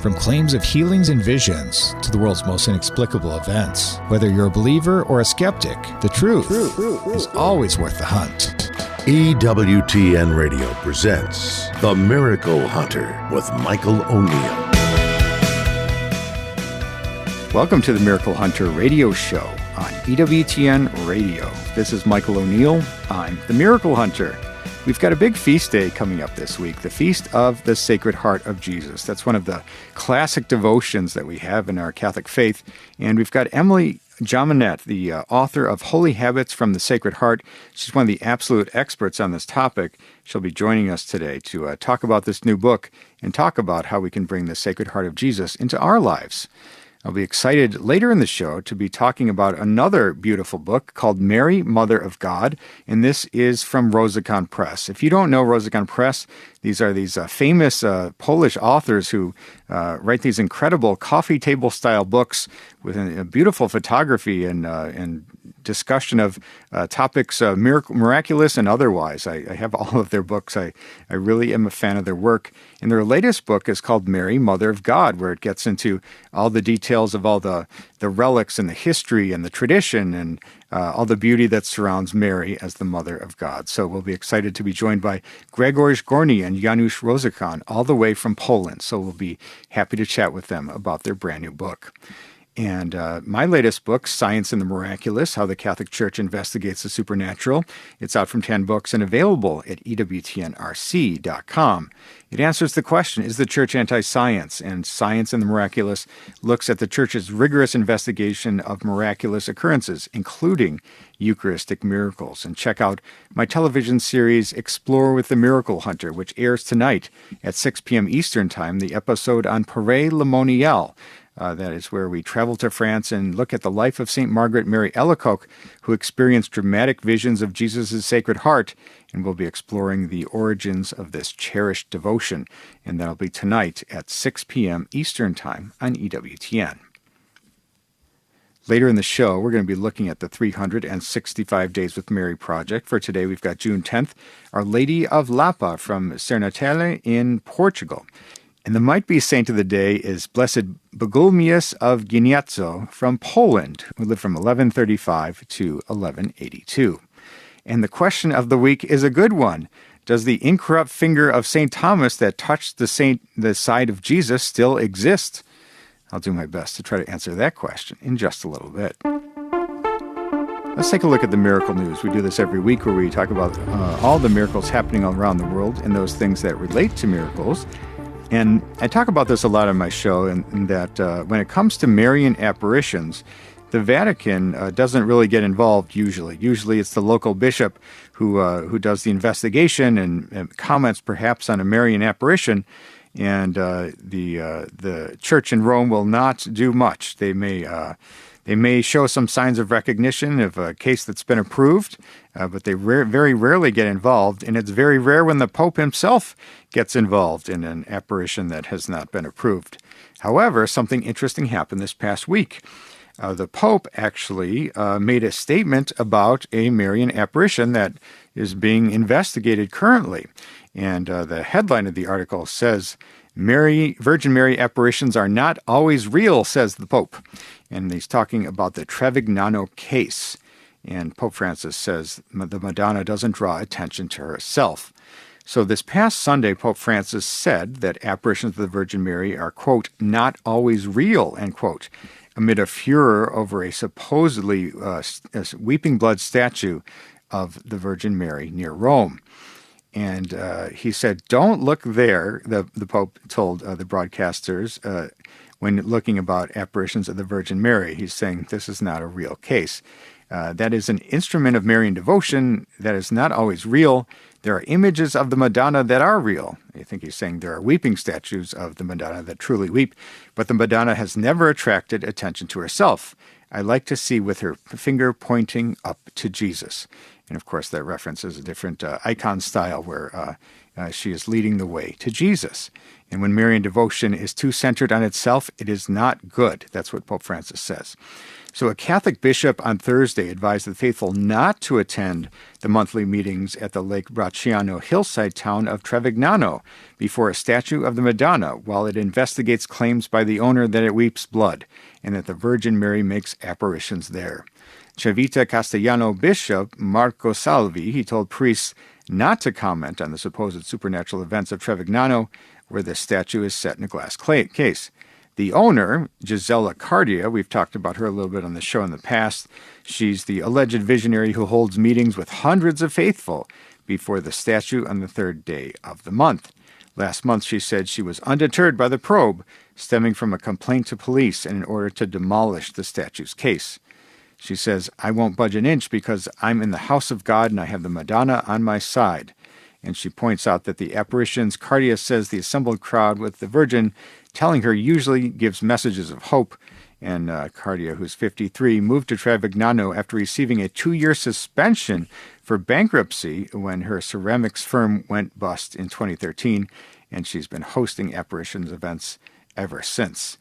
From claims of healings and visions to the world's most inexplicable events, whether you're a believer or a skeptic, the truth is always worth the hunt. EWTN Radio presents The Miracle Hunter with Michael O'Neill. Welcome to the Miracle Hunter radio show on EWTN Radio. This is Michael O'Neill. I'm the Miracle Hunter. We've got a big feast day coming up this week, the Feast of the Sacred Heart of Jesus. That's one of the classic devotions that we have in our Catholic faith. And we've got Emily Jaminet, the author of Holy Habits from the Sacred Heart. She's one of the absolute experts on this topic. She'll be joining us today to talk about this new book and talk about how we can bring the Sacred Heart of Jesus into our lives. I'll be excited later in the show to be talking about another beautiful book called Mary, Mother of God, and this is from Rosikon Press. If you don't know Rosikon Press, these are these famous Polish authors who write these incredible coffee table style books with a beautiful photography and discussion of topics miraculous and otherwise. I have all of their books. I really am a fan of their work. And their latest book is called Mary, Mother of God, where it gets into all the details of all the relics and the history and the tradition and all the beauty that surrounds Mary as the Mother of God. So we'll be excited to be joined by Grzegorz, Górny, and Janusz Rosikon, all the way from Poland. So we'll be happy to chat with them about their brand new book. And my latest book, Science and the Miraculous, How the Catholic Church Investigates the Supernatural, it's out from 10 Books and available at EWTNRC.com. It answers the question, is the Church anti-science? And Science and the Miraculous looks at the Church's rigorous investigation of miraculous occurrences, including Eucharistic miracles. And check out my television series, Explore with the Miracle Hunter, which airs tonight at 6 p.m. Eastern Time, the episode on Père Le Monial. That is where we travel to France and look at the life of St. Margaret Mary Alacoque, who experienced dramatic visions of Jesus' Sacred Heart, and we'll be exploring the origins of this cherished devotion. And that'll be tonight at 6 p.m. Eastern Time on EWTN. Later in the show, we're going to be looking at the 365 Days with Mary project. For today, we've got June 10th, Our Lady of Lapa from Cernatele in Portugal. And the might-be saint of the day is Blessed Bogumius of Gniezno from Poland, who lived from 1135 to 1182. And the question of the week is a good one. Does the incorrupt finger of St. Thomas that touched the side of Jesus still exist? I'll do my best to try to answer that question in just a little bit. Let's take a look at the miracle news. We do this every week where we talk about all the miracles happening all around the world and those things that relate to miracles. And I talk about this a lot on my show, in that when it comes to Marian apparitions, the Vatican doesn't really get involved usually. Usually it's the local bishop who does the investigation and comments perhaps on a Marian apparition, and the church in Rome will not do much. They may show some signs of recognition of a case that's been approved, but they very rarely get involved, and it's very rare when the Pope himself gets involved in an apparition that has not been approved. However, something interesting happened this past week. The Pope actually made a statement about a Marian apparition that is being investigated currently, and the headline of the article says, Virgin Mary apparitions are not always real, says the Pope. And he's talking about the Trevignano case. And Pope Francis says the Madonna doesn't draw attention to herself. So this past Sunday, Pope Francis said that apparitions of the Virgin Mary are, quote, not always real, end quote, amid a furor over a supposedly weeping blood statue of the Virgin Mary near Rome. And he said, don't look there, the Pope told the broadcasters when looking about apparitions of the Virgin Mary. He's saying this is not a real case. That is an instrument of Marian devotion that is not always real. There are images of the Madonna that are real. I think he's saying there are weeping statues of the Madonna that truly weep, but the Madonna has never attracted attention to herself. I like to see with her finger pointing up to Jesus. And of course, that references a different icon style where she is leading the way to Jesus. And when Marian devotion is too centered on itself, it is not good. That's what Pope Francis says. So a Catholic bishop on Thursday advised the faithful not to attend the monthly meetings at the Lake Bracciano hillside town of Trevignano before a statue of the Madonna while it investigates claims by the owner that it weeps blood and that the Virgin Mary makes apparitions there. Civita Castellano Bishop Marco Salvi, he told priests not to comment on the supposed supernatural events of Trevignano, where the statue is set in a glass case. The owner, Gisela Cardia, we've talked about her a little bit on the show in the past. She's the alleged visionary who holds meetings with hundreds of faithful before the statue on the third day of the month. Last month, she said she was undeterred by the probe stemming from a complaint to police and in order to demolish the statue's case. She says, "I won't budge an inch because I'm in the house of God and I have the Madonna on my side." And she points out that the apparitions, Cardia says the assembled crowd with the Virgin telling her usually gives messages of hope. And Cardia, who's 53, moved to Trevignano after receiving a 2-year suspension for bankruptcy when her ceramics firm went bust in 2013. And she's been hosting apparitions events ever since.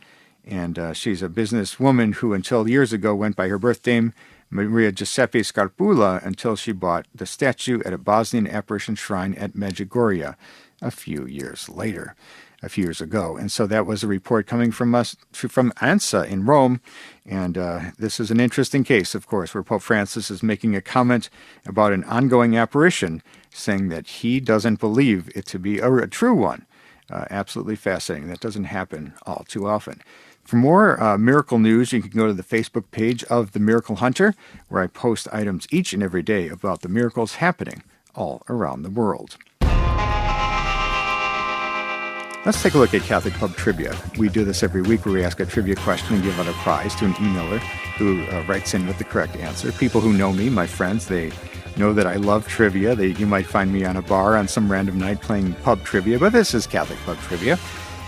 And she's a businesswoman who until years ago went by her birth name, Maria Giuseppe Scarpula, until she bought the statue at a Bosnian apparition shrine at Medjugorje a few years ago. And so that was a report coming from us, from ANSA in Rome. And this is an interesting case, of course, where Pope Francis is making a comment about an ongoing apparition, saying that he doesn't believe it to be a true one. Absolutely fascinating. That doesn't happen all too often. For more miracle news, you can go to the Facebook page of The Miracle Hunter, where I post items each and every day about the miracles happening all around the world. Let's take a look at Catholic Pub Trivia. We do this every week where we ask a trivia question and give out a prize to an emailer who writes in with the correct answer. People who know me, my friends, they know that I love trivia. You might find me on a bar on some random night playing pub trivia, but this is Catholic Pub Trivia.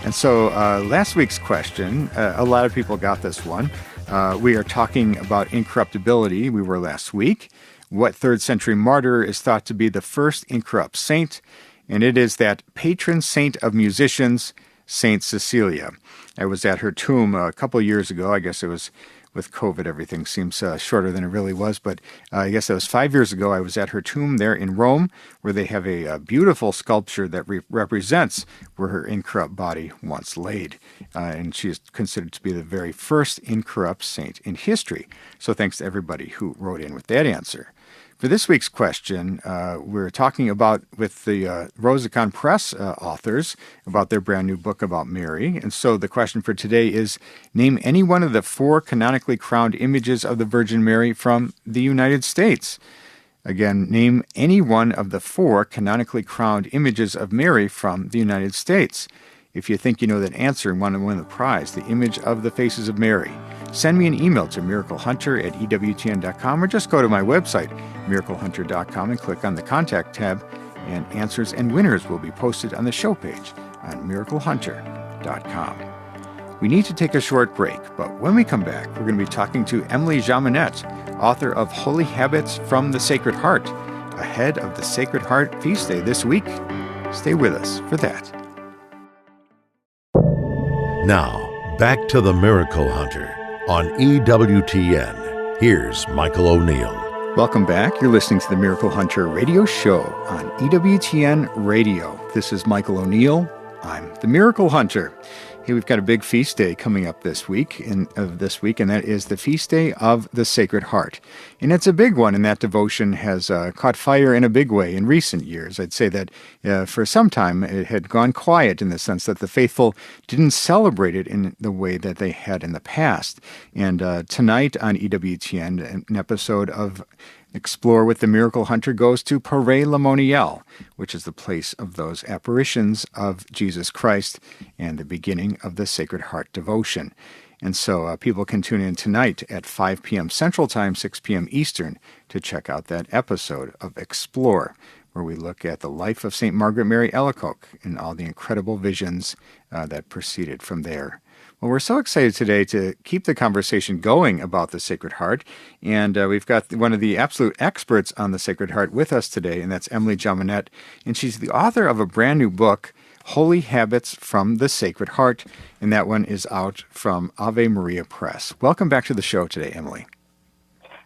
And so last week's question, a lot of people got this one. We are talking about incorruptibility. We were last week. What 3rd century martyr is thought to be the first incorrupt saint? And it is that patron saint of musicians, Saint Cecilia. I was at her tomb a couple of years ago. I guess it was with COVID, everything seems shorter than it really was. But I guess that was 5 years ago. I was at her tomb there in Rome, where they have a beautiful sculpture that represents where her incorrupt body once laid. And she is considered to be the very first incorrupt saint in history. So thanks to everybody who wrote in with that answer. For this week's question, we're talking about with the Rosikon Press authors about their brand new book about Mary. And so the question for today is, name any one of the 4 canonically crowned images of the Virgin Mary from the United States. Again, name any one of the 4 canonically crowned images of Mary from the United States. If you think you know that answer and want to win the prize, the image of the faces of Mary, send me an email to miraclehunter@ewtn.com or just go to my website, miraclehunter.com, and click on the Contact tab, and answers and winners will be posted on the show page on miraclehunter.com. We need to take a short break, but when we come back, we're going to be talking to Emily Jaminet, author of Holy Habits from the Sacred Heart, ahead of the Sacred Heart Feast Day this week. Stay with us for that. Now, back to the Miracle Hunter on EWTN. Here's Michael O'Neill. Welcome back. You're listening to the Miracle Hunter radio show on EWTN Radio. This is Michael O'Neill. I'm the Miracle Hunter. Hey, we've got a big feast day coming up this week, and that is the Feast Day of the Sacred Heart. And it's a big one, and that devotion has caught fire in a big way in recent years. I'd say that for some time it had gone quiet in the sense that the faithful didn't celebrate it in the way that they had in the past. And tonight on EWTN, an episode of Explore with the Miracle Hunter goes to Paray-le-Monial, which is the place of those apparitions of Jesus Christ and the beginning of the Sacred Heart devotion. And so people can tune in tonight at 5 p.m. Central Time, 6 p.m. Eastern, to check out that episode of Explore, where we look at the life of St. Margaret Mary Alacoque and all the incredible visions that proceeded from there. Well, we're so excited today to keep the conversation going about the Sacred Heart. And we've got one of the absolute experts on the Sacred Heart with us today, and that's Emily Jaminet. And she's the author of a brand new book, Holy Habits from the Sacred Heart. And that one is out from Ave Maria Press. Welcome back to the show today, Emily.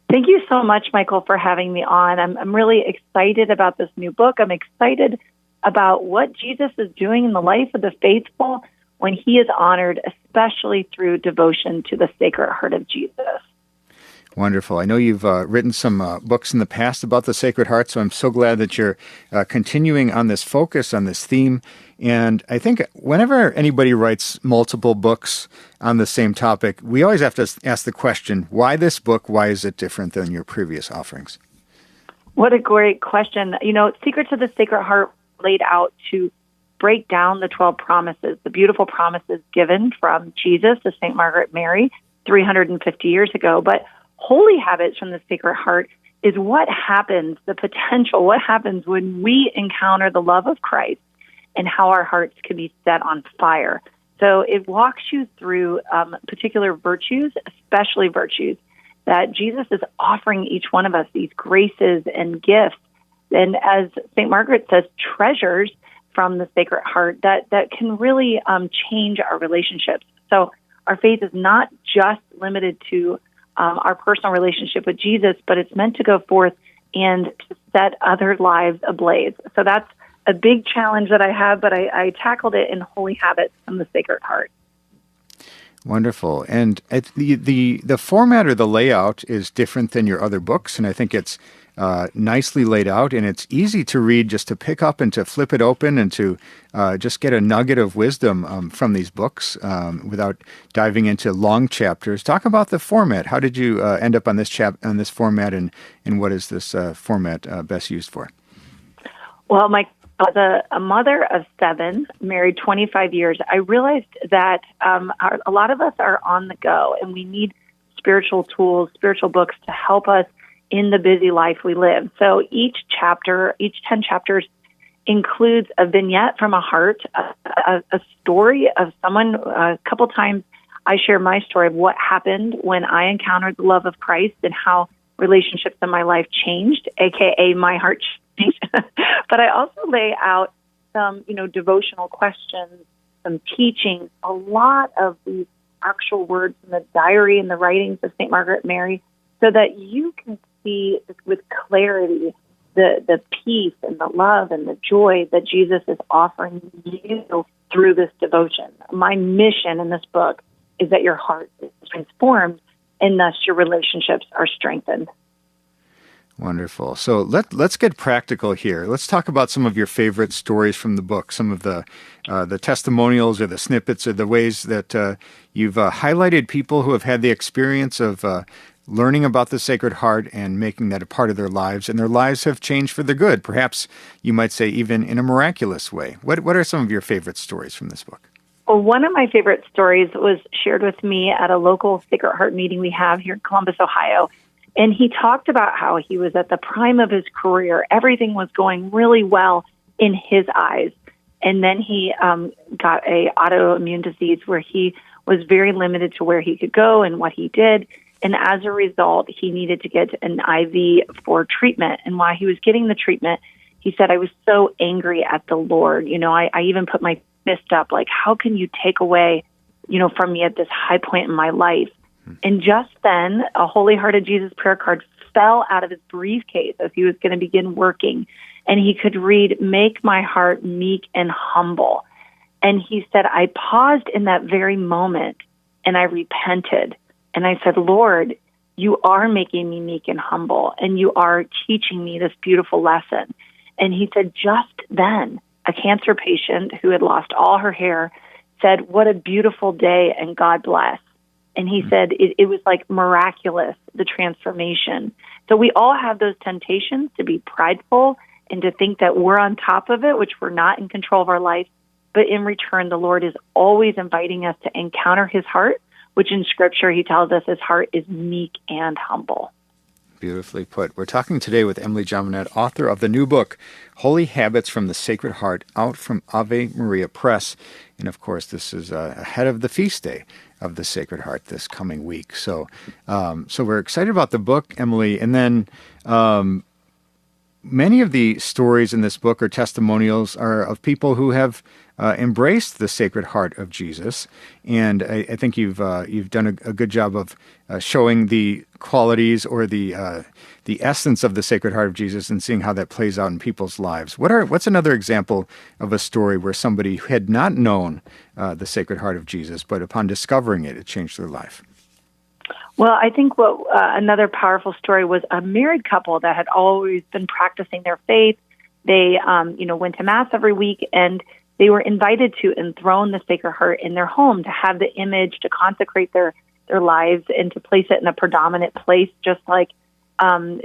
Thank you so much, Michael, for having me on. I'm really excited about this new book. I'm excited about what Jesus is doing in the life of the faithful when he is honored, especially through devotion to the Sacred Heart of Jesus. Wonderful. I know you've written some books in the past about the Sacred Heart, so I'm so glad that you're continuing on this focus, on this theme. And I think whenever anybody writes multiple books on the same topic, we always have to ask the question, why this book? Why is it different than your previous offerings? What a great question. Secrets of the Sacred Heart laid out to break down the 12 promises, the beautiful promises given from Jesus to St. Margaret Mary 350 years ago. But Holy Habits from the Sacred Heart is what happens, the potential, what happens when we encounter the love of Christ and how our hearts can be set on fire. So it walks you through particular virtues, especially virtues, that Jesus is offering each one of us, these graces and gifts. And as St. Margaret says, treasures from the Sacred Heart that can really change our relationships. So our faith is not just limited to our personal relationship with Jesus, but it's meant to go forth and to set other lives ablaze. So that's a big challenge that I have, but I tackled it in Holy Habits from the Sacred Heart. Wonderful. And the format or the layout is different than your other books, and I think it's nicely laid out, and it's easy to read, just to pick up and to flip it open and to just get a nugget of wisdom from these books without diving into long chapters. Talk about the format. How did you end up on this format, and what is this format best used for? Well, I was a mother of 7, married 25 years. I realized that a lot of us are on the go, and we need spiritual tools, spiritual books to help us in the busy life we live. So each 10 chapters includes a vignette from a heart, a story of someone. A couple times I share my story of what happened when I encountered the love of Christ and how relationships in my life changed, aka my heart changed. But I also lay out some, devotional questions, some teachings, a lot of these actual words in the diary and the writings of St. Margaret Mary, so that you can see with clarity the peace and the love and the joy that Jesus is offering you through this devotion. My mission in this book is that your heart is transformed and thus your relationships are strengthened. Wonderful. So let's get practical here. Let's talk about some of your favorite stories from the book, some of the testimonials or the snippets or the ways that you've highlighted people who have had the experience of learning about the Sacred Heart and making that a part of their lives, and their lives have changed for the good. Perhaps you might say even in a miraculous way. What are some of your favorite stories from this book? Well, one of my favorite stories was shared with me at a local Sacred Heart meeting we have here in Columbus, Ohio. And he talked about how he was at the prime of his career. Everything was going really well in his eyes. And then he got a autoimmune disease where he was very limited to where he could go and what he did. And as a result, he needed to get an IV for treatment. And while he was getting the treatment, he said, I was so angry at the Lord. I even put my fist up, like, how can you take away, from me at this high point in my life? And just then, a Holy Heart of Jesus prayer card fell out of his briefcase as he was going to begin working. And he could read, make my heart meek and humble. And he said, I paused in that very moment and I repented. And I said, Lord, you are making me meek and humble, and you are teaching me this beautiful lesson. And he said, just then, a cancer patient who had lost all her hair said, what a beautiful day, and God bless. And he said it was like miraculous, the transformation. So we all have those temptations to be prideful and to think that we're on top of it, which we're not in control of our life. But in return, the Lord is always inviting us to encounter his heart, which in Scripture he tells us his heart is meek and humble. Beautifully put. We're talking today with Emily Jaminet, author of the new book, Holy Habits from the Sacred Heart, out from Ave Maria Press. And of course, this is ahead of the feast day of the Sacred Heart this coming week. So we're excited about the book, Emily. And then many of the stories in this book or testimonials are of people who have embraced the Sacred Heart of Jesus, and I think you've done a good job of showing the qualities or the essence of the Sacred Heart of Jesus and seeing how that plays out in people's lives. What's another example of a story where somebody had not known the Sacred Heart of Jesus, but upon discovering it, it changed their life? Well, I think what another powerful story was a married couple that had always been practicing their faith. They, went to Mass every week, and they were invited to enthrone the Sacred Heart in their home, to have the image, to consecrate their lives, and to place it in a predominant place, just like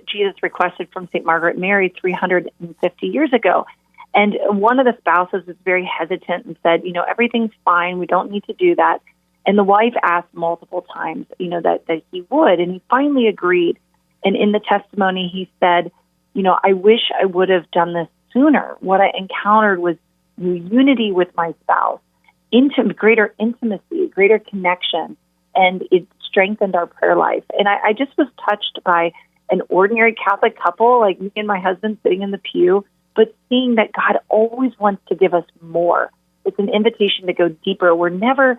Jesus requested from St. Margaret Mary 350 years ago. And one of the spouses was very hesitant and said, everything's fine, we don't need to do that. And the wife asked multiple times, that he would, and he finally agreed. And in the testimony, he said, I wish I would have done this sooner. What I encountered was unity with my spouse, greater intimacy, greater connection, and it strengthened our prayer life. And I just was touched by an ordinary Catholic couple, like me and my husband sitting in the pew, but seeing that God always wants to give us more. It's an invitation to go deeper. We're never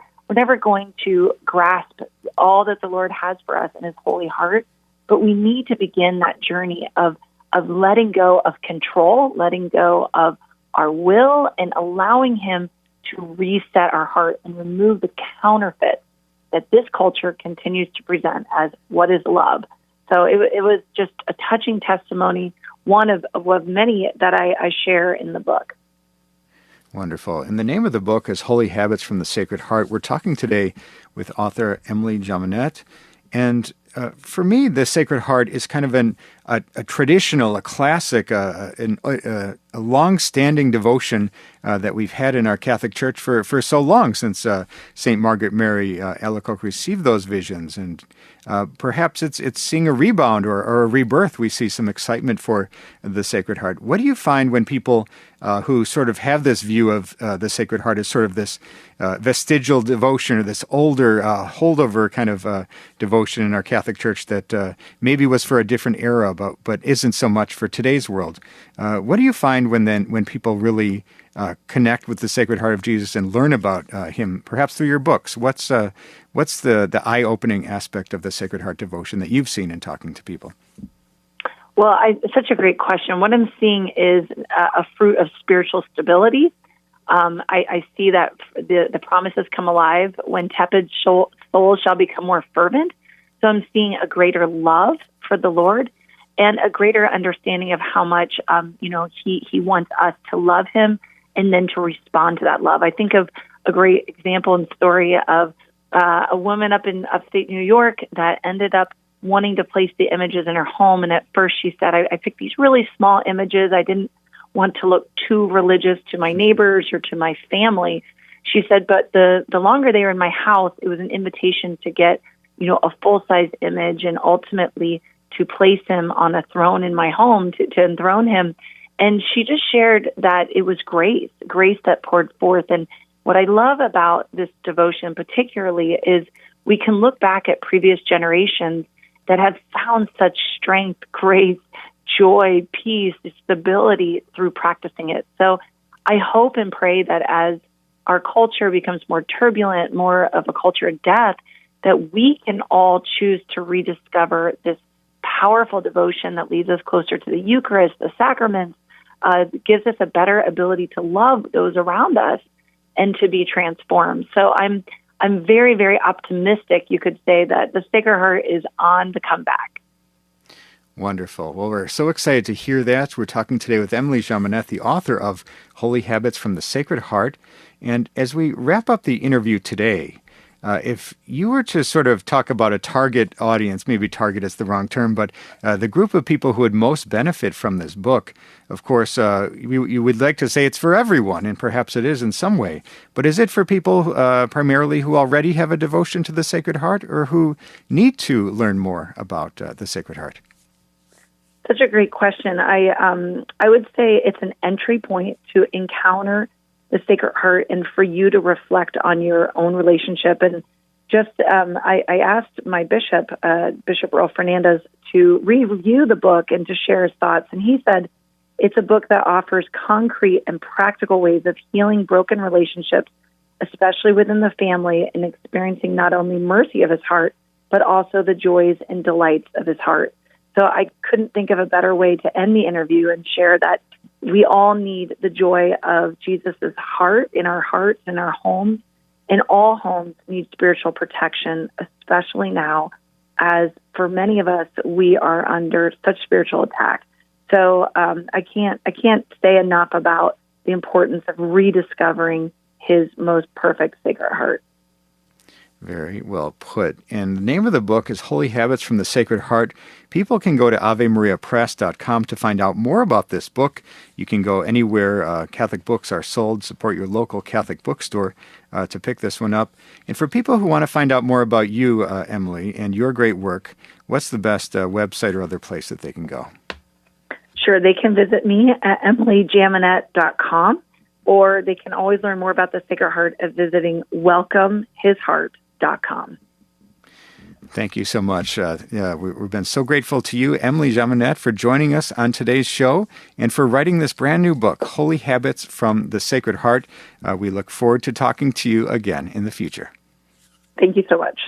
going to grasp all that the Lord has for us in His Holy Heart, but we need to begin that journey of letting go of control, letting go of our will, and allowing Him to reset our heart and remove the counterfeit that this culture continues to present as what is love. So it was just a touching testimony, one of many that I share in the book. Wonderful. And the name of the book is Holy Habits from the Sacred Heart. We're talking today with author Emily Jaminet. And for me, the Sacred Heart is kind of a traditional, a classic, a long-standing devotion that we've had in our Catholic Church for so long, since St. Margaret Mary Alacoque received those visions. And perhaps it's seeing a rebound or a rebirth. We see some excitement for the Sacred Heart. What do you find when people who sort of have this view of the Sacred Heart as sort of this vestigial devotion, or this older holdover kind of devotion in our Catholic Church that maybe was for a different era, but isn't so much for today's world? What do you find when people really connect with the Sacred Heart of Jesus and learn about Him, perhaps through your books? What's the eye-opening aspect of the Sacred Heart devotion that you've seen in talking to people? Well, such a great question. What I'm seeing is a fruit of spiritual stability. I see that the promises come alive when tepid souls shall become more fervent. So I'm seeing a greater love for the Lord and a greater understanding of how much, He wants us to love Him and then to respond to that love. I think of a great example and story of a woman up in upstate New York that ended up wanting to place the images in her home. And at first she said, I picked these really small images. I didn't want to look too religious to my neighbors or to my family. She said, but the longer they were in my house, it was an invitation to get, a full-size image and ultimately to place Him on a throne in my home, to enthrone Him. And she just shared that it was grace that poured forth. And what I love about this devotion particularly is we can look back at previous generations that have found such strength, grace, joy, peace, stability through practicing it. So I hope and pray that as our culture becomes more turbulent, more of a culture of death, that we can all choose to rediscover this powerful devotion that leads us closer to the Eucharist, the sacraments, gives us a better ability to love those around us and to be transformed. So I'm very, very optimistic, you could say, that the Sacred Heart is on the comeback. Wonderful. Well, we're so excited to hear that. We're talking today with Emily Jaminet, the author of Holy Habits from the Sacred Heart. And as we wrap up the interview today, if you were to sort of talk about a target audience, maybe target is the wrong term, but the group of people who would most benefit from this book, of course, you would like to say it's for everyone, and perhaps it is in some way. But is it for people primarily who already have a devotion to the Sacred Heart, or who need to learn more about the Sacred Heart? Such a great question. I would say it's an entry point to encounter the Sacred Heart and for you to reflect on your own relationship. And just I asked my bishop, Bishop Earl Fernandez, to review the book and to share his thoughts. And he said it's a book that offers concrete and practical ways of healing broken relationships, especially within the family, and experiencing not only mercy of his heart, but also the joys and delights of his heart. So I couldn't think of a better way to end the interview and share that we all need the joy of Jesus' heart in our hearts, in our homes, and all homes need spiritual protection, especially now, as for many of us, we are under such spiritual attack. So I can't say enough about the importance of rediscovering his most perfect Sacred Heart. Very well put. And the name of the book is Holy Habits from the Sacred Heart. People can go to AveMariaPress.com to find out more about this book. You can go anywhere Catholic books are sold. Support your local Catholic bookstore to pick this one up. And for people who want to find out more about you, Emily, and your great work, what's the best website or other place that they can go? Sure, they can visit me at emilyjaminet.com, or they can always learn more about the Sacred Heart at visiting welcomehisheart.com. Thank you so much. We've been so grateful to you, Emily Jaminet, for joining us on today's show and for writing this brand new book, Holy Habits from the Sacred Heart. We look forward to talking to you again in the future. Thank you so much.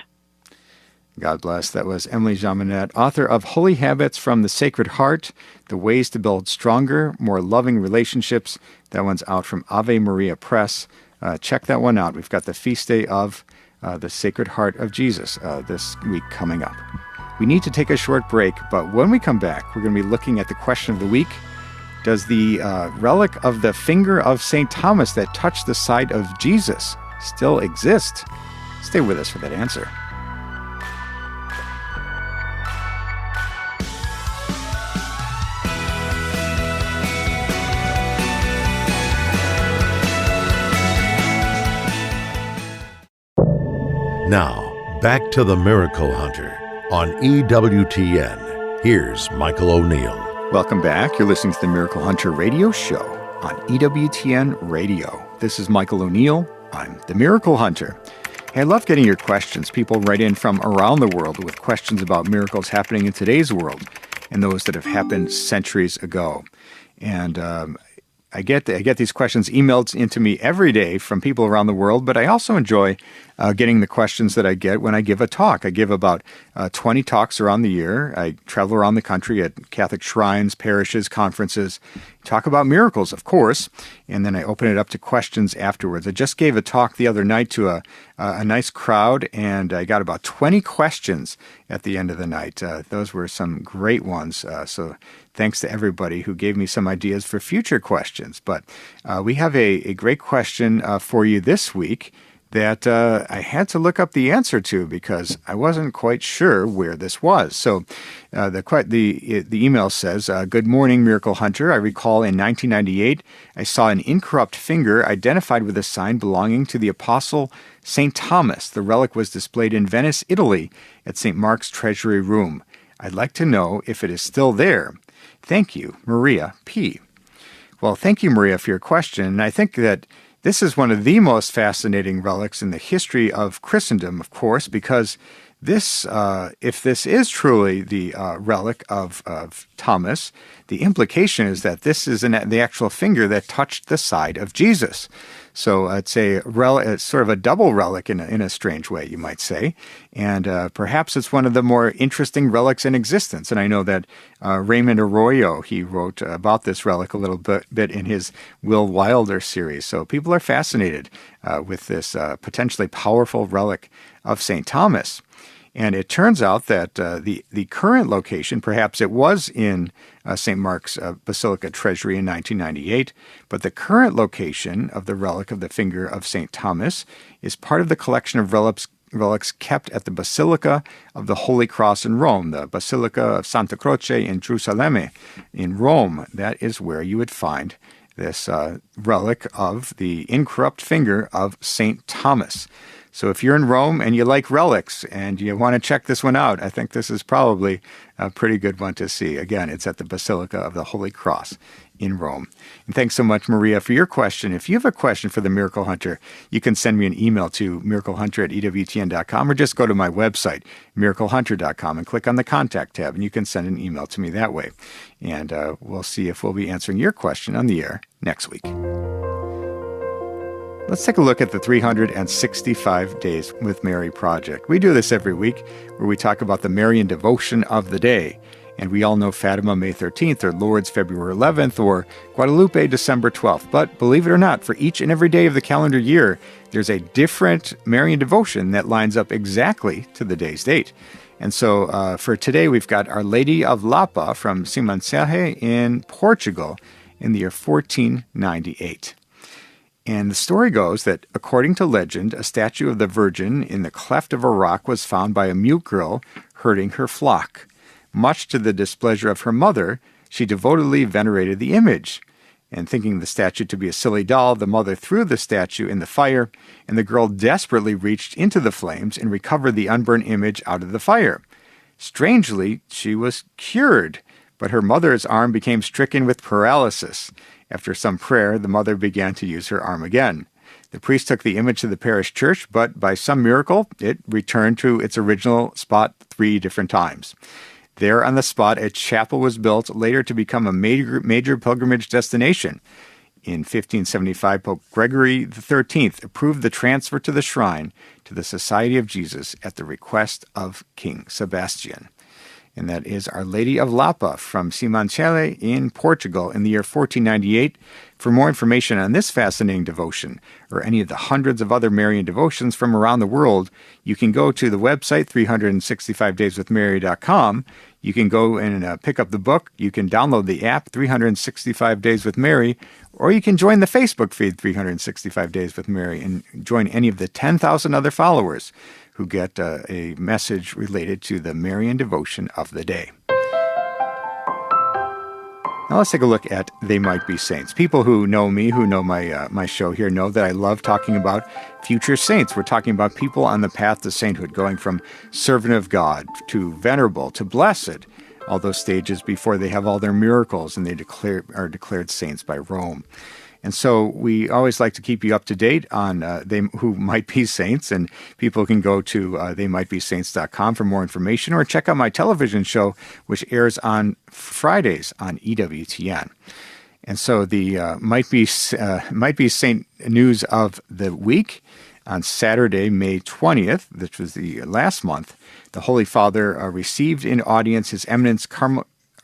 God bless. That was Emily Jaminet, author of Holy Habits from the Sacred Heart, The Ways to Build Stronger, More Loving Relationships. That one's out from Ave Maria Press. Check that one out. We've got the feast day of the Sacred Heart of Jesus this week coming up. We need to take a short break, but when we come back, we're going to be looking at the question of the week. Does the relic of the finger of St. Thomas that touched the side of Jesus still exist? Stay with us for that answer. Now, back to the Miracle Hunter on EWTN. Here's Michael O'Neill. Welcome back. You're listening to the Miracle Hunter radio show on EWTN Radio. This is Michael O'Neill. I'm the Miracle Hunter. Hey, I love getting your questions. People write in from around the world with questions about miracles happening in today's world and those that have happened centuries ago. And I get these questions emailed into me every day from people around the world, but I also enjoy getting the questions that I get when I give a talk. I give about 20 talks around the year. I travel around the country at Catholic shrines, parishes, conferences, talk about miracles, of course, and then I open it up to questions afterwards. I just gave a talk the other night to a nice crowd, and I got about 20 questions at the end of the night. Those were some great ones, so thanks to everybody who gave me some ideas for future questions. But we have a great question for you this week that I had to look up the answer to because I wasn't quite sure where this was. So the email says, "Good morning, Miracle Hunter. I recall in 1998, I saw an incorrupt finger identified with a sign belonging to the Apostle St. Thomas. The relic was displayed in Venice, Italy, at St. Mark's Treasury Room. I'd like to know if it is still there. Thank you, Maria P." Well, thank you, Maria, for your question. And I think that this is one of the most fascinating relics in the history of Christendom, of course, because this, if this is truly the relic of Thomas, the implication is that this is the actual finger that touched the side of Jesus. So it's it's sort of a double relic in a strange way, you might say. And perhaps it's one of the more interesting relics in existence. And I know that Raymond Arroyo, he wrote about this relic a little bit in his Will Wilder series. So people are fascinated with this potentially powerful relic of St. Thomas. And it turns out that the current location, perhaps it was in St. Mark's Basilica Treasury in 1998, but the current location of the relic of the finger of St. Thomas is part of the collection of relics kept at the Basilica of the Holy Cross in Rome, the Basilica of Santa Croce in Jerusalem in Rome. That is where you would find this relic of the incorrupt finger of St. Thomas. So if you're in Rome and you like relics and you want to check this one out, I think this is probably a pretty good one to see. Again, it's at the Basilica of the Holy Cross in Rome. And thanks so much, Maria, for your question. If you have a question for the Miracle Hunter, you can send me an email to miraclehunter@ewtn.com or just go to my website, miraclehunter.com, and click on the Contact tab, and you can send an email to me that way. And we'll see if we'll be answering your question on the air next week. Let's take a look at the 365 Days with Mary project. We do this every week where we talk about the Marian devotion of the day. And we all know Fatima, May 13th, or Lourdes, February 11th, or Guadalupe, December 12th. But believe it or not, for each and every day of the calendar year, there's a different Marian devotion that lines up exactly to the day's date. And so for today, we've got Our Lady of Lapa from Simancelje in Portugal in the year 1498. And the story goes that, according to legend, a statue of the Virgin in the cleft of a rock was found by a mute girl herding her flock. Much to the displeasure of her mother, she devotedly venerated the image. And thinking the statue to be a silly doll, the mother threw the statue in the fire, and the girl desperately reached into the flames and recovered the unburned image out of the fire. Strangely, she was cured, but her mother's arm became stricken with paralysis. After some prayer, the mother began to use her arm again. The priest took the image to the parish church, but by some miracle, it returned to its original spot 3 different times. There on the spot, a chapel was built, later to become a major pilgrimage destination. In 1575, Pope Gregory XIII approved the transfer to the shrine to the Society of Jesus at the request of King Sebastian. And that is Our Lady of Lapa from Simancelje in Portugal in the year 1498. For more information on this fascinating devotion, or any of the hundreds of other Marian devotions from around the world, you can go to the website, 365dayswithmary.com. You can go and pick up the book. You can download the app, 365 Days with Mary, or you can join the Facebook feed, 365 Days with Mary, and join any of the 10,000 other followers who get a message related to the Marian devotion of the day. Now let's take a look at They Might Be Saints. People who know me, who know my show here, know that I love talking about future saints. We're talking about people on the path to sainthood, going from servant of God to venerable to blessed, all those stages before they have all their miracles and they are declared saints by Rome. And so we always like to keep you up to date on they who might be saints, and people can go to theymightbesaints.com for more information, or check out my television show, which airs on Fridays on EWTN. And so the might be saint news of the week. On Saturday, May 20th, which was the last month, the Holy Father received in audience His Eminence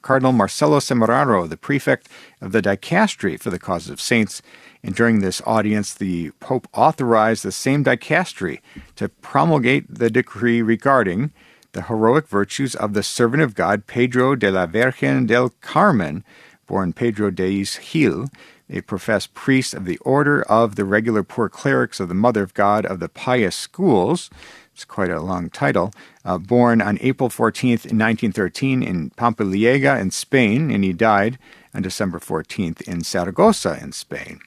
Cardinal Marcelo Semeraro, the prefect of the dicastery for the causes of saints. And during this audience, the Pope authorized the same dicastery to promulgate the decree regarding the heroic virtues of the servant of God, Pedro de la Virgen del Carmen, born Pedro Deis Gil, a professed priest of the Order of the Regular Poor Clerics of the Mother of God of the Pious Schools. It's quite a long title. Born on April 14th, 1913 in Pampelillega in Spain, and he died on December 14th in Saragossa in Spain.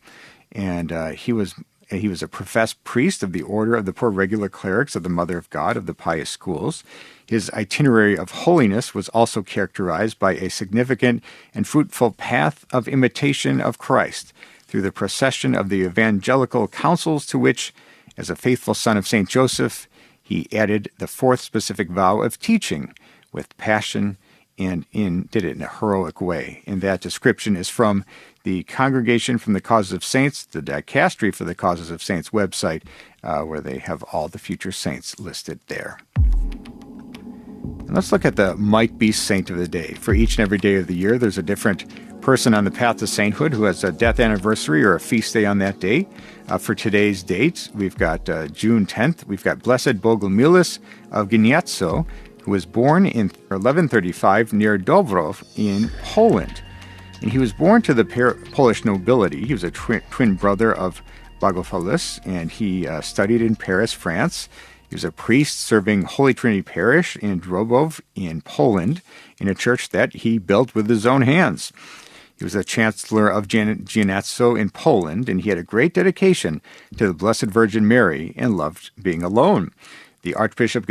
And he was a professed priest of the Order of the Poor Regular Clerics of the Mother of God of the Pious Schools. His itinerary of holiness was also characterized by a significant and fruitful path of imitation of Christ through the procession of the evangelical councils, to which, as a faithful son of St. Joseph, he added the 4th specific vow of teaching with passion and did it in a heroic way. And that description is from the Congregation from the Causes of Saints, the Dicastery for the Causes of Saints website, where they have all the future saints listed there. And let's look at the Might Be Saint of the Day. For each and every day of the year, there's a different person on the path to sainthood who has a death anniversary or a feast day on that day. For today's date, we've got June 10th. We've got Blessed Bogumilas of Gniezno, who was born in 1135 near Dobrów in Poland. And he was born to the Polish nobility. He was a twin brother of Bogopoulos, and he studied in Paris, France. He was a priest serving Holy Trinity Parish in Drobów in Poland, in a church that he built with his own hands. He was the Chancellor of Jaminet in Poland, and he had a great dedication to the Blessed Virgin Mary and loved being alone. The Archbishop of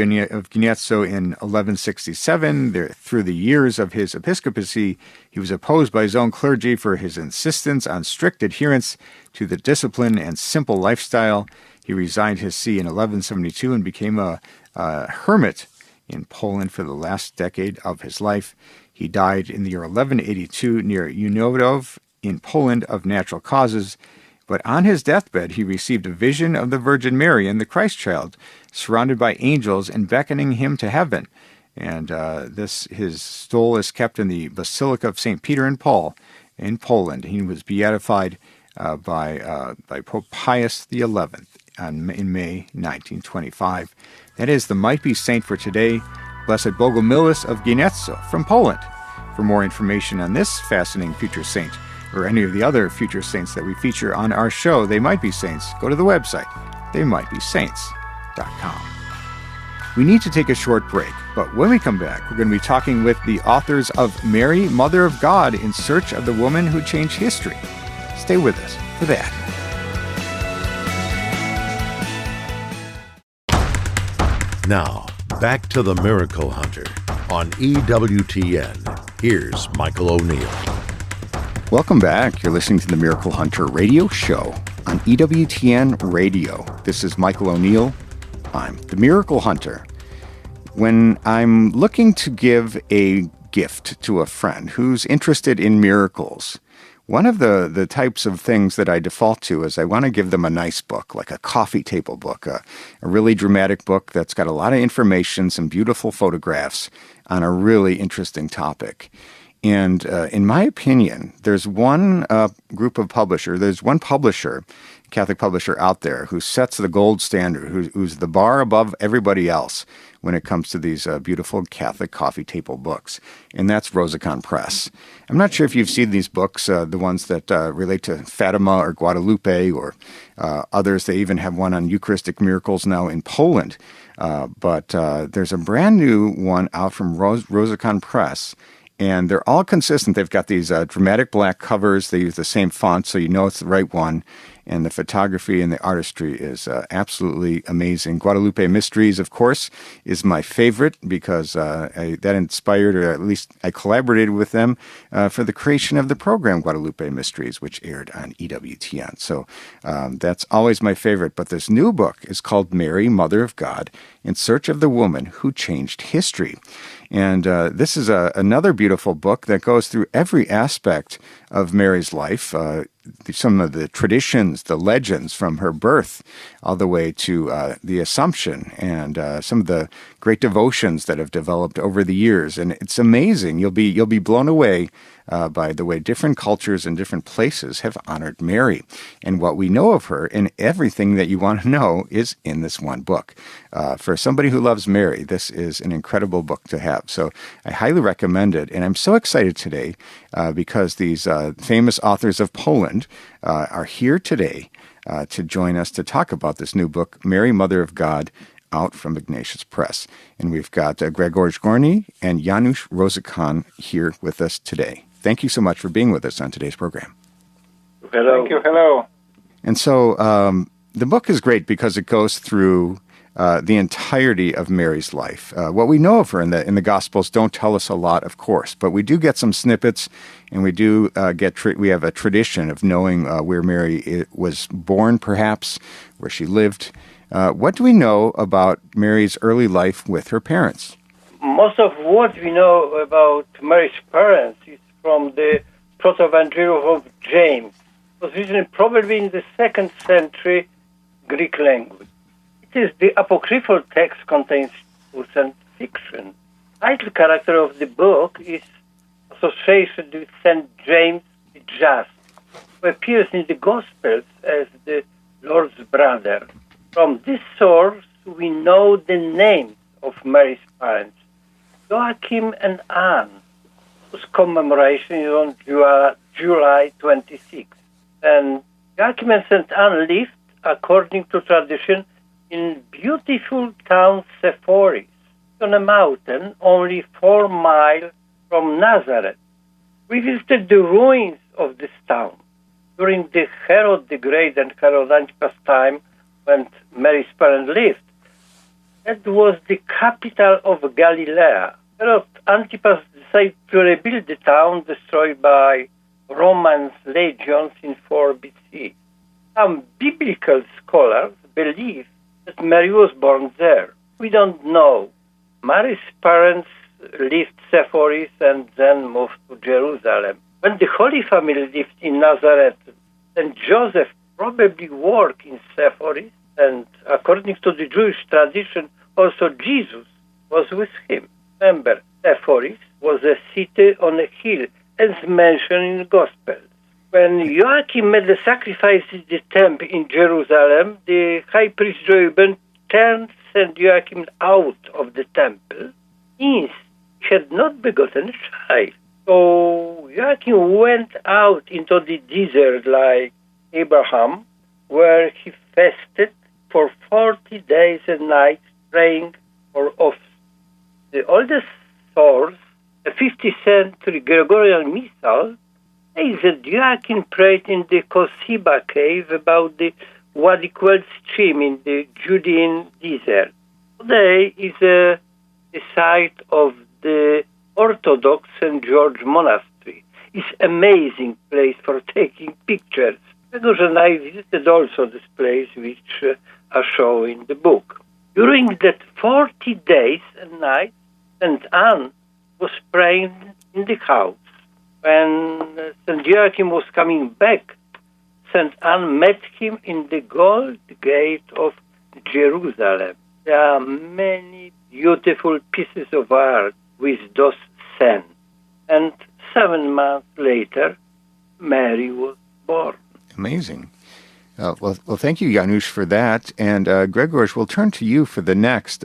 Gniezno in 1167, through the years of his episcopacy, he was opposed by his own clergy for his insistence on strict adherence to the discipline and simple lifestyle. He resigned his see in 1172 and became a hermit in Poland for the last decade of his life. He died in the year 1182 near Janusz in Poland of natural causes. But on his deathbed, he received a vision of the Virgin Mary and the Christ child, surrounded by angels and beckoning him to heaven. And his soul is kept in the Basilica of St. Peter and Paul in Poland. He was beatified by Pope Pius XI in May 1925. That is the Might Be Saint for today, Blessed Bogumilis of Gniezno from Poland. For more information on this fascinating future saint, or any of the other future saints that we feature on our show, They Might Be Saints, go to the website, theymightbesaints.com. We need to take a short break, but when we come back, we're going to be talking with the authors of Mary, Mother of God, in Search of the Woman Who Changed History. Stay with us for that. Now, back to the Miracle Hunter on EWTN. Here's Michael O'Neill. Welcome back. You're listening to the Miracle Hunter radio show on EWTN Radio. This is Michael O'Neill. I'm the Miracle Hunter. When I'm looking to give a gift to a friend who's interested in miracles, one of the types of things that I default to is I want to give them a nice book, like a coffee table book, a really dramatic book that's got a lot of information, some beautiful photographs on a really interesting topic. And in my opinion, there's one group of publisher, there's one publisher, Catholic publisher out there who sets the gold standard, who's the bar above everybody else when it comes to these beautiful Catholic coffee table books, and that's Rosikon Press. I'm not sure if you've seen these books, the ones that relate to Fatima or Guadalupe or others. They even have one on Eucharistic miracles now in Poland. But there's a brand new one out from Rosikon Press, and they're all consistent. They've got these dramatic black covers. They use the same font, so you know it's the right one. And the photography and the artistry is absolutely amazing. Guadalupe Mysteries, of course, is my favorite because that inspired, or at least I collaborated with them for the creation of the program Guadalupe Mysteries, which aired on EWTN. So that's always my favorite. But this new book is called Mary, Mother of God, in Search of the Woman Who Changed History. And this is another beautiful book that goes through every aspect of Mary's life, some of the traditions, the legends from her birth, all the way to the Assumption, and some of the great devotions that have developed over the years. And it's amazing. You'll be blown away by the way different cultures and different places have honored Mary. And what we know of her, and everything that you want to know, is in this one book. For somebody who loves Mary, this is an incredible book to have. So I highly recommend it. And I'm so excited today because these famous authors of Poland are here today to join us to talk about this new book, Mary, Mother of God, out from Ignatius Press. And we've got Grzegorz Górny and Janusz Rosikon here with us today. Thank you so much for being with us on today's program. Hello. Thank you. Hello. And so the book is great because it goes through the entirety of Mary's life. What we know of her in the Gospels don't tell us a lot, of course, but we do get some snippets, and we do we have a tradition of knowing where Mary was born, perhaps, where she lived. What do we know about Mary's early life with her parents? Most of what we know about Mary's parents is from the Proto-Evangelium of James. It was written probably in the 2nd century Greek language. It is the apocryphal text contains truth and fiction. The title character of the book is associated with St. James the Just, who appears in the Gospels as the Lord's brother. From this source, we know the names of Mary's parents, Joachim and Anne, whose commemoration is on July 26th. And Joachim and St. Anne lived, according to tradition, in beautiful town Sephoris, on a mountain only 4 miles from Nazareth, We visited the ruins of this town. During the Herod the Great and Herod Antipas time, when Mary's parents lived, that was the capital of Galilee. Herod Antipas decided to rebuild the town destroyed by Roman legions in 4 BC. Some biblical scholars believe that Mary was born there. We don't know. Mary's parents left Sepphoris and then moved to Jerusalem. When the Holy Family lived in Nazareth, then Joseph probably worked in Sepphoris, and according to the Jewish tradition, also Jesus was with him. Remember, Sepphoris was a city on a hill, as mentioned in the Gospels. When Joachim made the sacrifice in the temple in Jerusalem, the high priest Reuben turned St. Joachim out of the temple, since he had not begotten a child. So Joachim went out into the desert like Abraham, where he fasted for 40 days and nights, praying for offspring. The oldest source, a 15th century Gregorian missal, says that Joachim prayed in the Kosiba cave about the Wadi Quel stream in the Judean desert. Today is a site of the Orthodox St. George Monastery. It's an amazing place for taking pictures. Grzegorz and I visited also this place, which are shown in the book. During that 40 days and nights, St. Anne was praying in the house. When St. Joachim was coming back, St. Anne met him in the Gold Gate of Jerusalem. There are many beautiful pieces of art with those scenes. And 7 months later, Mary was born. Amazing. Well, thank you, Janusz, for that. And Grzegorz, we'll turn to you for the next.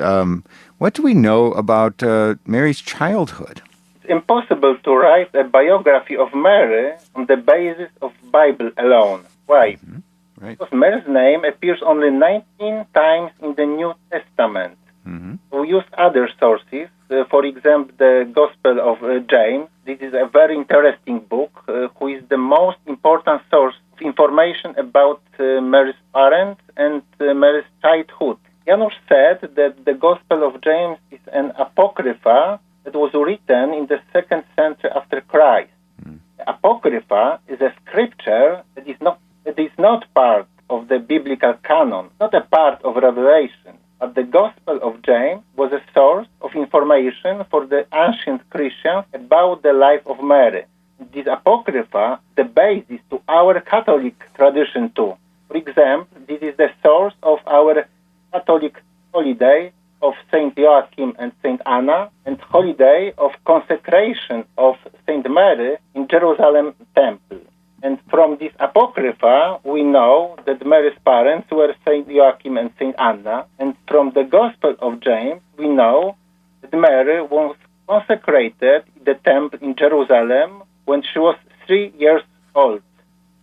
What do we know about Mary's childhood? It's impossible to write a biography of Mary on the basis of Bible alone. Why? Mm-hmm. Right. Because Mary's name appears only 19 times in the New Testament. Mm-hmm. We use other sources, for example, the Gospel of James. This is a very interesting book, who is the most important source of information about Mary's parents and Mary's childhood. Janusz said that the Gospel of James is an apocrypha that was written in the 2nd century after Christ. Mm. The apocrypha is a scripture that is not part of the biblical canon, not a part of Revelation. But the Gospel of James was a source of information for the ancient Christians about the life of Mary. This apocrypha, the basis to our Catholic tradition too. For example, this is the source of our Catholic holiday of Saint Joachim and Saint Anna, and holiday of consecration of Saint Mary in Jerusalem temple. And from this apocrypha, we know that Mary's parents were Saint Joachim and Saint Anna. And from the Gospel of James, we know that Mary was consecrated in the temple in Jerusalem when she was 3 years old.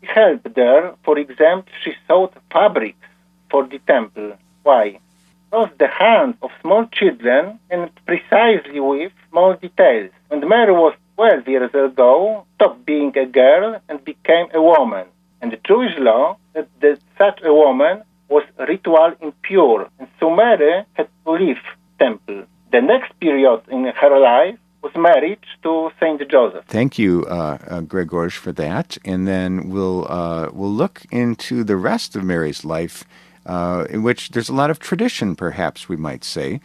She helped there, for example, she sewed fabrics for the temple. Why? Because the hands of small children and precisely with small details. When Mary was 12 years ago, stopped being a girl and became a woman. And the Jewish law said that such a woman was ritual impure, and so Mary had to leave temple. The next period in her life was marriage to Saint Joseph. Thank you, Grzegorz, for that. And then we'll look into the rest of Mary's life, in which there's a lot of tradition, perhaps we might say,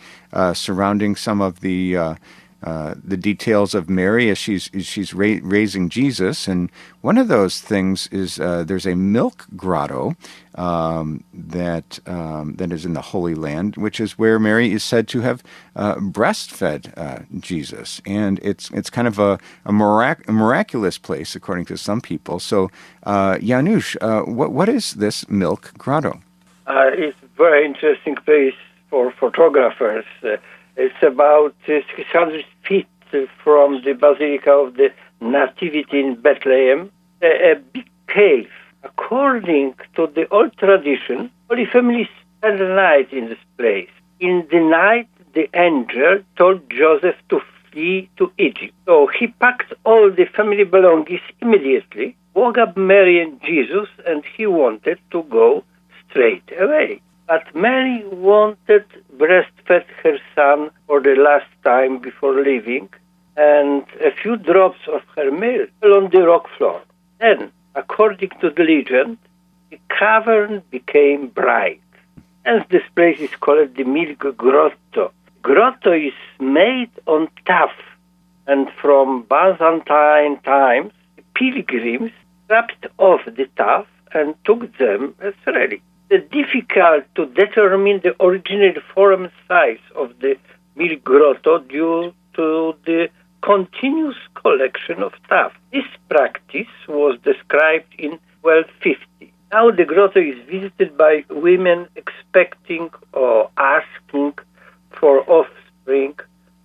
surrounding some of the details of Mary as she's raising Jesus. And one of those things is there's a milk grotto that is in the Holy Land, which is where Mary is said to have breastfed Jesus. And it's kind of a miraculous place, according to some people. So, Janusz, what is this milk grotto? It's a very interesting place for photographers. It's about 600 feet from the Basilica of the Nativity in Bethlehem, a big cave. According to the old tradition, Holy Family spent the night in this place. In the night, the angel told Joseph to flee to Egypt. So he packed all the family belongings immediately, woke up Mary and Jesus, and he wanted to go straight away. But Mary wanted breastfed her son for the last time before leaving, and a few drops of her milk fell on the rock floor. Then, according to the legend, the cavern became bright. Hence this place is called the Milk Grotto. Grotto is made on tuff, and from Byzantine times, the pilgrims stripped off the tuff and took them as relics. It's difficult to determine the original form and size of the Milk Grotto due to the continuous collection of tuff. This practice was described in 1250. Now the grotto is visited by women expecting or asking for offspring,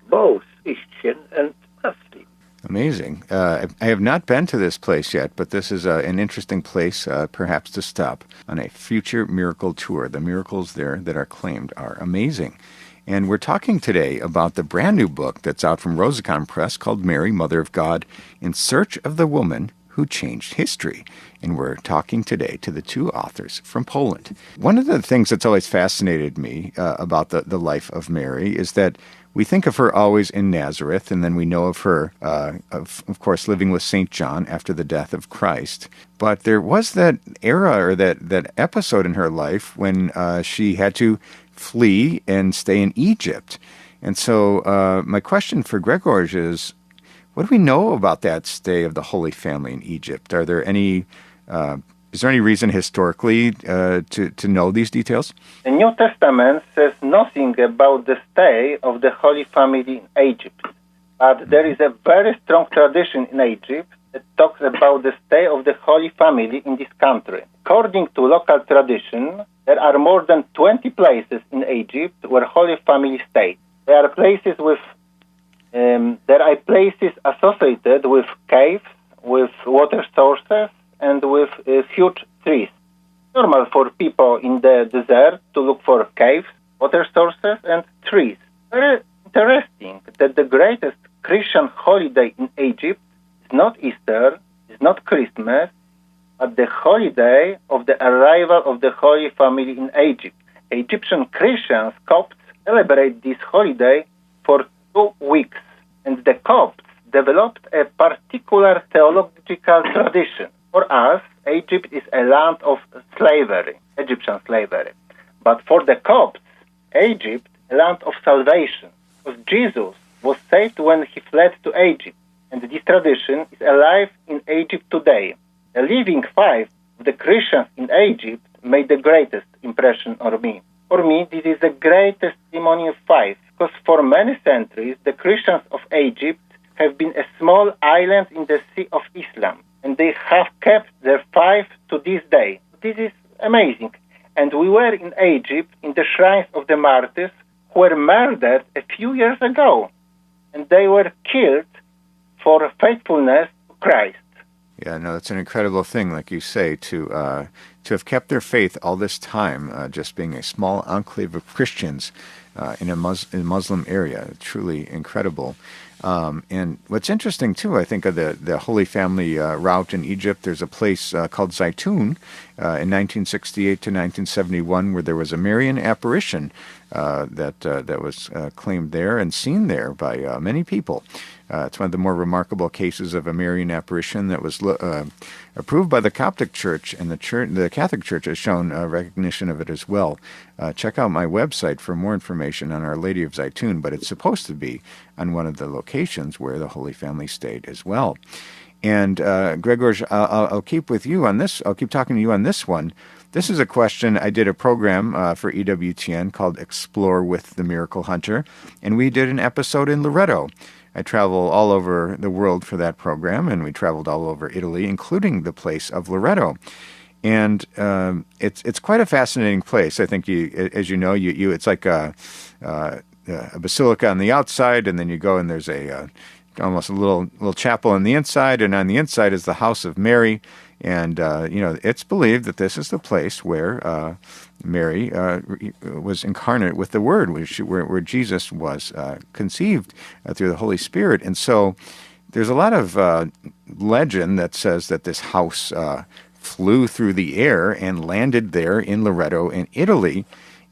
both Christian and Muslim. Amazing. I have not been to this place yet, but this is an interesting place perhaps to stop on a future miracle tour. The miracles there that are claimed are amazing. And we're talking today about the brand new book that's out from Rosikon Press called Mary, Mother of God, In Search of the Woman Who Changed History. And we're talking today to the two authors from Poland. One of the things that's always fascinated me about the life of Mary is that we think of her always in Nazareth, and then we know of her, of course, living with St. John after the death of Christ. But there was that era or that episode in her life when she had to flee and stay in Egypt. And so my question for Grzegorz is, what do we know about that stay of the Holy Family in Egypt? Are there any, is there any reason historically to know these details? The New Testament says nothing about the stay of the Holy Family in Egypt, but there is a very strong tradition in Egypt that talks about the stay of the Holy Family in this country. According to local tradition, there are more than 20 places in Egypt where Holy Family stayed. There are places associated with caves, with water sources, and with huge trees. Normal for people in the desert to look for caves, water sources, and trees. Very interesting that the greatest Christian holiday in Egypt is not Easter, is not Christmas, but the holiday of the arrival of the Holy Family in Egypt. Egyptian Christians, Copts, celebrate this holiday for 2 weeks, and the Copts developed a particular theological tradition. For us, Egypt is a land of slavery, Egyptian slavery. But for the Copts, Egypt, a land of salvation, because Jesus was saved when he fled to Egypt, and this tradition is alive in Egypt today. The living faith of the Christians in Egypt made the greatest impression on me. For me, this is the great testimony of faith, because for many centuries, the Christians of Egypt have been a small island in the Sea of Islam, and they have kept their faith to this day. This is amazing. And we were in Egypt in the shrines of the martyrs who were murdered a few years ago, and they were killed for faithfulness to Christ. Yeah, no, that's an incredible thing, like you say, to have kept their faith all this time, just being a small enclave of Christians in a Muslim area. Truly incredible. And what's interesting, too, I think, of the Holy Family route in Egypt, there's a place called Zaytun in 1968 to 1971 where there was a Marian apparition that was claimed there and seen there by many people. It's one of the more remarkable cases of a Marian apparition that was approved by the Coptic Church, and the Catholic Church has shown recognition of it as well. Check out my website for more information on Our Lady of Zaytun, but it's supposed to be on one of the locations where the Holy Family stayed as well. And Grzegorz, I'll keep with you on this. I'll keep talking to you on this one. This is a question. I did a program for EWTN called Explore with the Miracle Hunter, and we did an episode in Loreto. I travel all over the world for that program, and we traveled all over Italy, including the place of Loreto. And it's quite a fascinating place. I think as you know, it's like a basilica on the outside, and then you go and there's almost a little chapel on the inside, and on the inside is the house of Mary. And, it's believed that this is the place where Mary was incarnate with the Word, where Jesus was conceived through the Holy Spirit. And so there's a lot of legend that says that this house flew through the air and landed there in Loreto in Italy.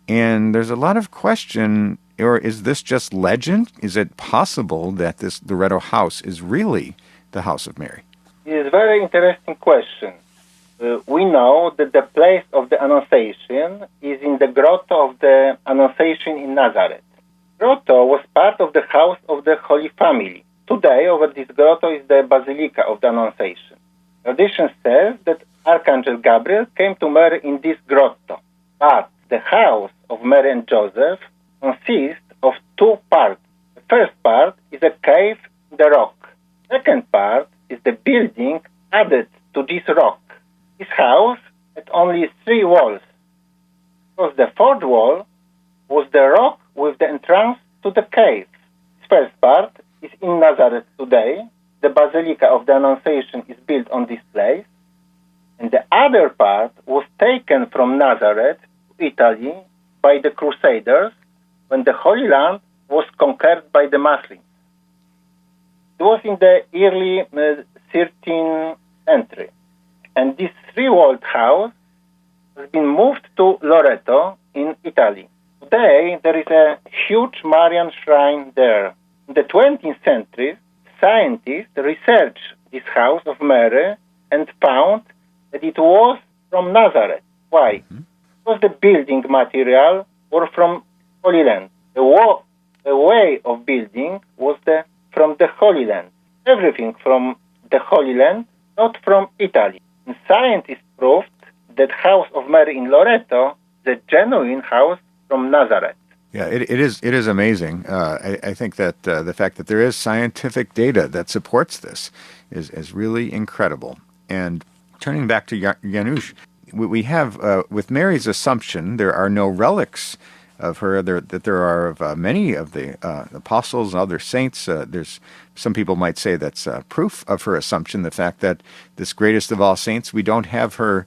And there's a lot of question, or is this just legend? Is it possible that this Loreto house is really the house of Mary? It is a very interesting question. We know that the place of the Annunciation is in the grotto of the Annunciation in Nazareth. Grotto was part of the house of the Holy Family. Today, over this grotto is the Basilica of the Annunciation. Tradition says that Archangel Gabriel came to Mary in this grotto. But the house of Mary and Joseph consists of two parts. The first part is a cave in the rock. Second part is the building added to this rock. This house had only 3 walls, because the fourth wall was the rock with the entrance to the cave. This first part is in Nazareth today. The Basilica of the Annunciation is built on this place. And the other part was taken from Nazareth to Italy by the Crusaders when the Holy Land was conquered by the Muslims. It was in the early 13th century. And this 3-walled house has been moved to Loreto in Italy. Today, there is a huge Marian shrine there. In the 20th century, scientists researched this house of Mary and found that it was from Nazareth. Why? Because the building material were from Holy Land. The way of building was from the Holy Land. Everything from the Holy Land, not from Italy. And scientists proved that house of Mary in Loreto is a genuine house from Nazareth. Yeah, it is amazing. I think that the fact that there is scientific data that supports this is really incredible. And turning back to Janusz, we have, with Mary's Assumption, there are no relics of her, that there are of many of the apostles and other saints. There's some people might say that's proof of her Assumption, the fact that this greatest of all saints, we don't have her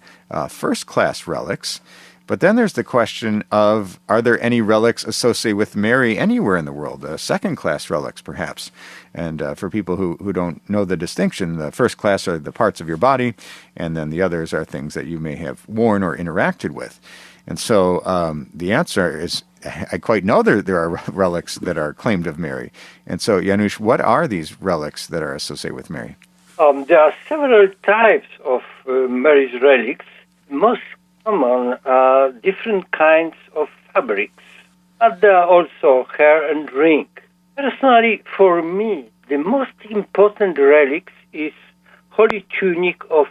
first-class relics. But then there's the question of, are there any relics associated with Mary anywhere in the world? Second-class relics, perhaps. And for people who don't know the distinction, the first class are the parts of your body, and then the others are things that you may have worn or interacted with. And so the answer is, I quite know there are relics that are claimed of Mary. And so, Janusz, what are these relics that are associated with Mary? There are several types of Mary's relics. Most common are different kinds of fabrics, but there are also hair and ring. Personally, for me, the most important relics is holy tunic of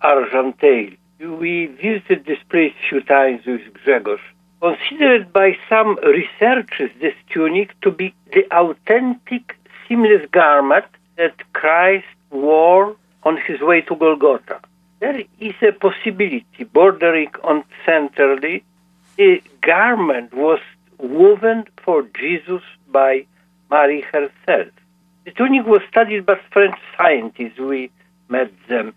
Argenteuil. We visited this place a few times with Grzegorz. Considered by some researchers this tunic to be the authentic seamless garment that Christ wore on his way to Golgotha. There is a possibility bordering on centrally. The garment was woven for Jesus by Mary herself. The tunic was studied by French scientists. We met them.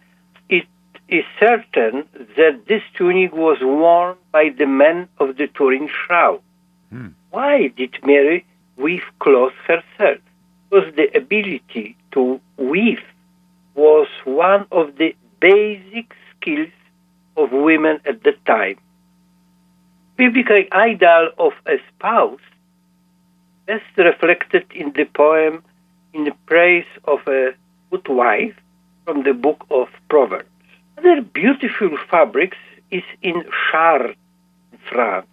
It is certain that this tunic was worn by the men of the Turin shroud. Why did Mary weave clothes herself? Because the ability to weave was one of the basic skills of women at the time. Biblical ideal of a spouse best reflected in the poem In the Praise of a Good Wife from the book of Proverbs. Other beautiful fabrics is in Chartres, in France.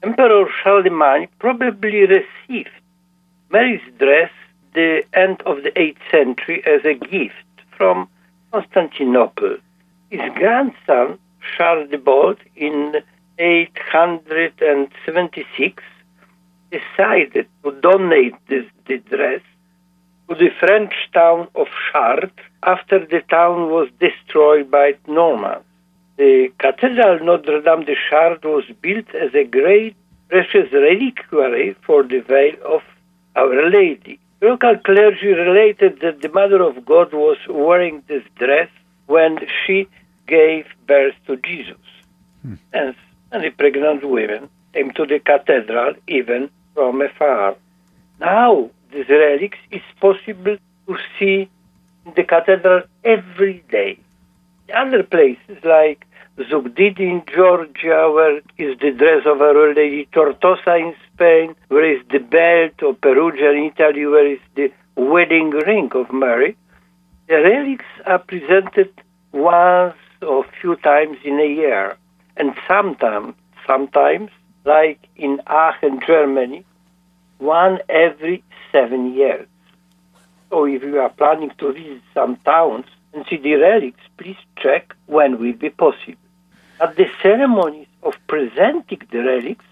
Emperor Charlemagne probably received Mary's dress the end of the 8th century as a gift from Constantinople. His grandson, Charles the Bold, in 876, decided to donate the dress to the French town of Chartres after the town was destroyed by Normans. The Cathedral Notre Dame de Chartres was built as a great precious reliquary for the veil of Our Lady. Local clergy related that the Mother of God was wearing this dress when she gave birth to Jesus. And many pregnant women came to the cathedral even from afar. Now, these relics is possible to see in the cathedral every day. Other places like Zugdidi in Georgia, where is the dress of Our Lady, Tortosa in Spain, where is the belt, or Perugia in Italy, where is the wedding ring of Mary. The relics are presented once or few times in a year, and sometimes, like in Aachen, Germany, one every 7 years. So if you are planning to visit some towns and see the relics, please check when will be possible. But the ceremonies of presenting the relics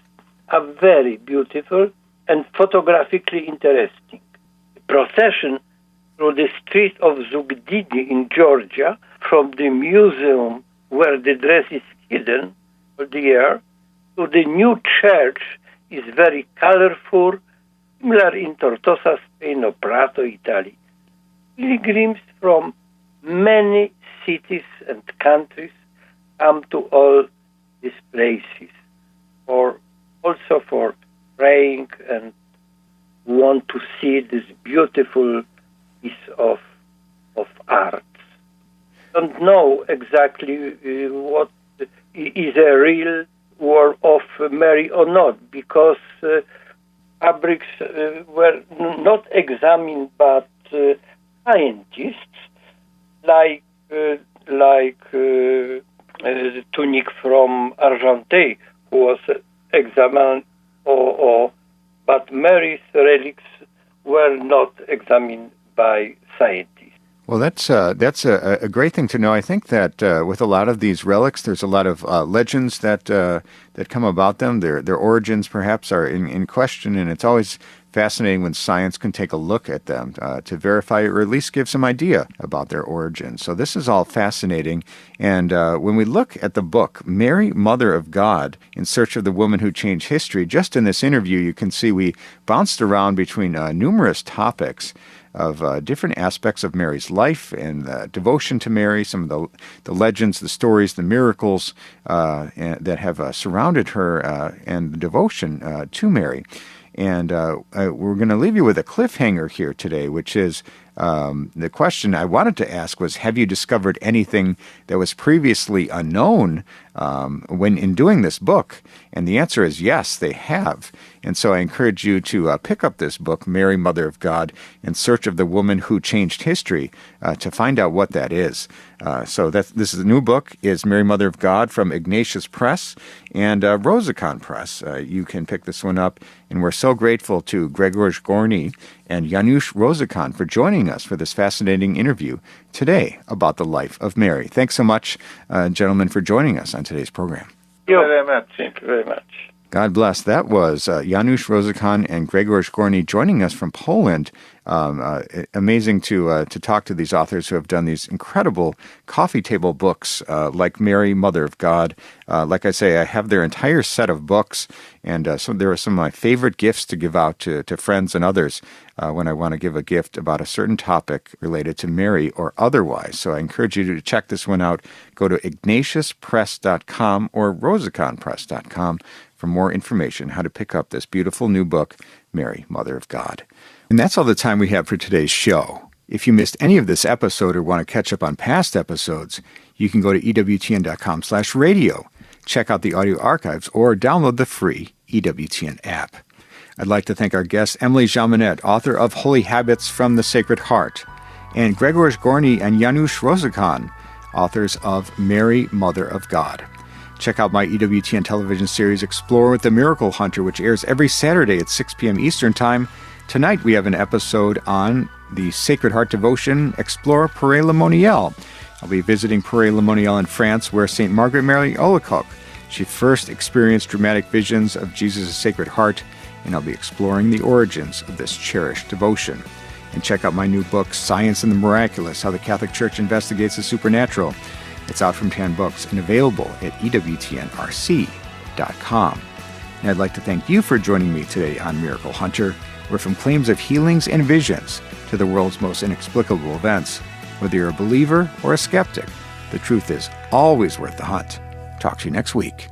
are very beautiful and photographically interesting. The procession through the street of Zugdidi in Georgia, from the museum where the dress is hidden for the year, to the new church is very colorful, similar in Tortosa, Spain, or Prato, Italy. Pilgrims from many cities and countries come to all these places, also for praying and want to see this beautiful piece of art. Don't know exactly what is a real work of Mary or not, because fabrics were not examined, but scientists, like the tunic from Argenteuil, who was examined, but Mary's relics were not examined by scientists. Well, that's a great thing to know. I think that with a lot of these relics, there's a lot of legends that come about them. Their origins perhaps are in question, and it's always fascinating when science can take a look at them to verify or at least give some idea about their origins. So this is all fascinating. And when we look at the book, Mary, Mother of God, In Search of the Woman Who Changed History, just in this interview, you can see we bounced around between numerous topics of different aspects of Mary's life and devotion to Mary, some of the legends, the stories, the miracles that have surrounded her and the devotion to Mary. And we're going to leave you with a cliffhanger here today, which is the question I wanted to ask was, have you discovered anything that was previously unknown when in doing this book? And the answer is yes, they have. And so I encourage you to pick up this book, Mary, Mother of God, In Search of the Woman Who Changed History, to find out what that is. So this is a new book, is Mary, Mother of God, from Ignatius Press and Rosikon Press. You can pick this one up, and we're so grateful to Grzegorz Górny and Janusz for joining us for this fascinating interview today about the life of Mary. Thanks so much, gentlemen, for joining us on today's program. Thank you very much. Thank you very much. God bless. That was Janusz Rosikon and Grzegorz Górny joining us from Poland. Amazing to talk to these authors who have done these incredible coffee table books like Mary, Mother of God. Like I say, I have their entire set of books, and so there are some of my favorite gifts to give out to friends and others when I want to give a gift about a certain topic related to Mary or otherwise. So I encourage you to check this one out. Go to ignatiuspress.com or rosikonpress.com for more information how to pick up this beautiful new book, Mary, Mother of God. And that's all the time we have for today's show. If you missed any of this episode or want to catch up on past episodes, you can go to EWTN.com/radio, check out the audio archives, or download the free EWTN app. I'd like to thank our guest, Emily Jaminet, author of Holy Habits from the Sacred Heart, and Grzegorz Górny and Janusz Rosikon, authors of Mary, Mother of God. Check out my EWTN television series, Explore with the Miracle Hunter, which airs every Saturday at 6 p.m. Eastern Time. Tonight we have an episode on the Sacred Heart devotion, Explore Paray-le-Monial. I'll be visiting Paray-le-Monial in France, where St. Margaret Mary Alacoque, she first experienced dramatic visions of Jesus' Sacred Heart, and I'll be exploring the origins of this cherished devotion. And check out my new book, Science and the Miraculous, How the Catholic Church Investigates the Supernatural. It's out from Tan Books and available at EWTNRC.com. And I'd like to thank you for joining me today on Miracle Hunter, where from claims of healings and visions to the world's most inexplicable events, whether you're a believer or a skeptic, The truth is always worth the hunt. Talk to you next week.